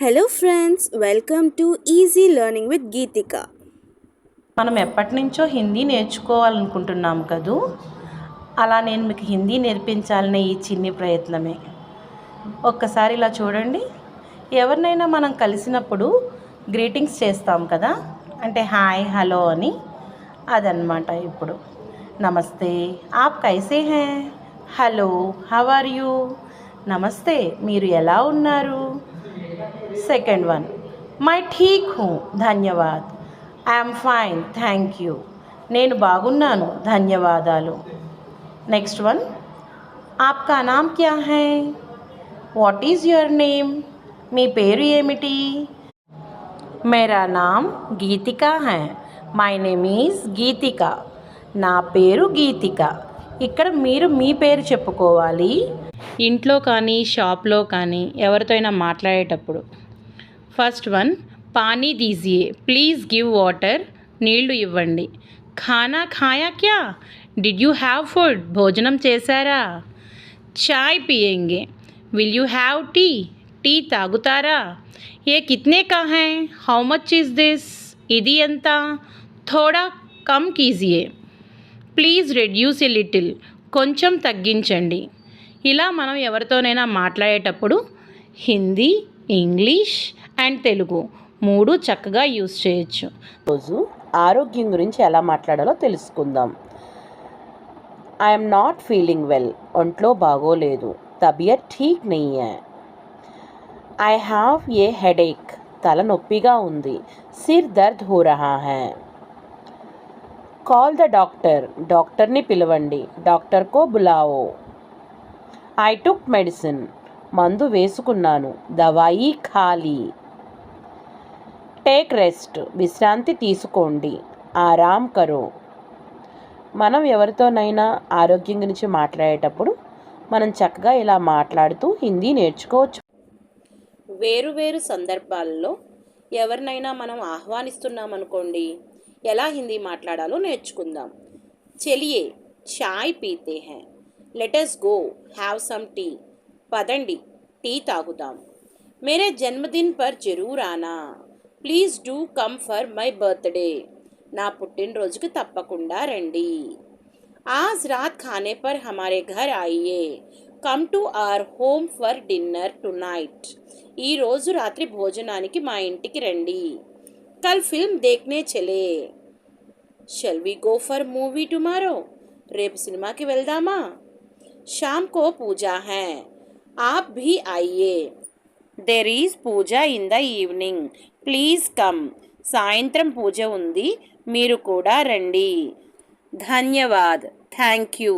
Hello friends, welcome to easy learning with Geetika. మనం ఎప్పటి నుంచో హిందీ నేర్చుకోవాలనుకుంటున్నాం కదూ. అలా నేను మీకు హిందీ నేర్పించాలనే ఈ చిన్ని ప్రయత్నమే. ఒక్కసారి ఇలా చూడండి. ఎవరినైనా మనం కలిసినప్పుడు గ్రీటింగ్స్ చేస్తాం కదా, అంటే హాయ్ హలో అని. అదనమాట ఇప్పుడు. నమస్తే, ఆప్ కైసే హై? Hello, how are you? నమస్తే, మీరు ఎలా ఉన్నారు? సెకండ్ వన్, మై ఠీక్ హూ, ధన్యవాద్. I'm fine, thank you. నేను బాగున్నాను, ధన్యవాదాలు. నెక్స్ట్ వన్, ఆప్కా నామ్ క్యా హై? What is your name? మీ పేరు ఏమిటి? మేరా నామ్ గీతిక హై. My name is Geetika. నా పేరు గీతిక. ఇక్కడ మీరు మీ పేరు చెప్పుకోవాలి. ఇంట్లో కానీ షాప్లో కానీ ఎవరితో అయినా మాట్లాడేటప్పుడు. ఫస్ట్ వన్, పానీ దీజియే, ప్లీజ్ గివ్ వాటర్. నీళ్లు ఇవ్వండి. ఖానా ఖాయా క్యా? Did you have food? భోజనం చేశారా? చాయ్ పియేంగే. Will you have tea? Tea తాగుతారా? ఏ కిత్నే కా హై? How much is this? ఇది ఎంత? థోడా కమ్ కీజియే. Please reduce a little. కొంచెం తగ్గించండి. ఇలా మనం ఎవరితోనైనా మాట్లాడేటప్పుడు హిందీ, ఇంగ్లీష్ అండ్ తెలుగు మూడు చక్కగా యూజ్ చేయొచ్చు. రోజు ఆరోగ్యం గురించి ఎలా మాట్లాడాలో తెలుసుకుందాం. I'm not feeling well. ఒంట్లో బాగోలేదు. తబియత్ ఠీక్ నహీ హై. I have a headache. తలనొప్పిగా ఉంది. సిర్ దర్ద్ హో రహా హై. Call the doctor. డాక్టర్ని పిలవండి. డాక్టర్ కో బులావో. I took medicine. మందు వేసుకున్నాను. దవాయి ఖాలీ. Take rest. విశ్రాంతి తీసుకోండి. ఆరామ్ కరో. మనం ఎవరితోనైనా ఆరోగ్యం గురించి మాట్లాడేటప్పుడు మనం చక్కగా ఇలా మాట్లాడుతూ హిందీ నేర్చుకోవచ్చు. వేరు సందర్భాల్లో ఎవరినైనా మనం ఆహ్వానిస్తున్నామనుకోండి, ఎలా హిందీ మాట్లాడాలో నేర్చుకుందాం. చలియే చాయ్ పీతే హై. Let's go have some tea. పదండి, టీ తాగుదాం. మేరే జన్మదిన్ పర్ జరూర్ ఆనా. Please do come for my birthday. నా పుట్టినరోజుకి తప్పకుండా రండి. ఆజ్ రాత్ ఖానే పర్ హమారే ఘర్ ఆయియే. Come to our home for dinner tonight. ఈరోజు రాత్రి భోజనానికి మా ఇంటికి రండి. కల్ ఫిల్మ్ దేఖ్నే చలే. Shall we go for movie tomorrow? రేపు సినిమాకి వెళ్దామా? शाम को पूजा है, आप भी आइए. There is puja in the evening. Please come. సాయంత్రం పూజ ఉంది, మీరు కూడా రండి. ధన్యవాద్, థ్యాంక్ యూ.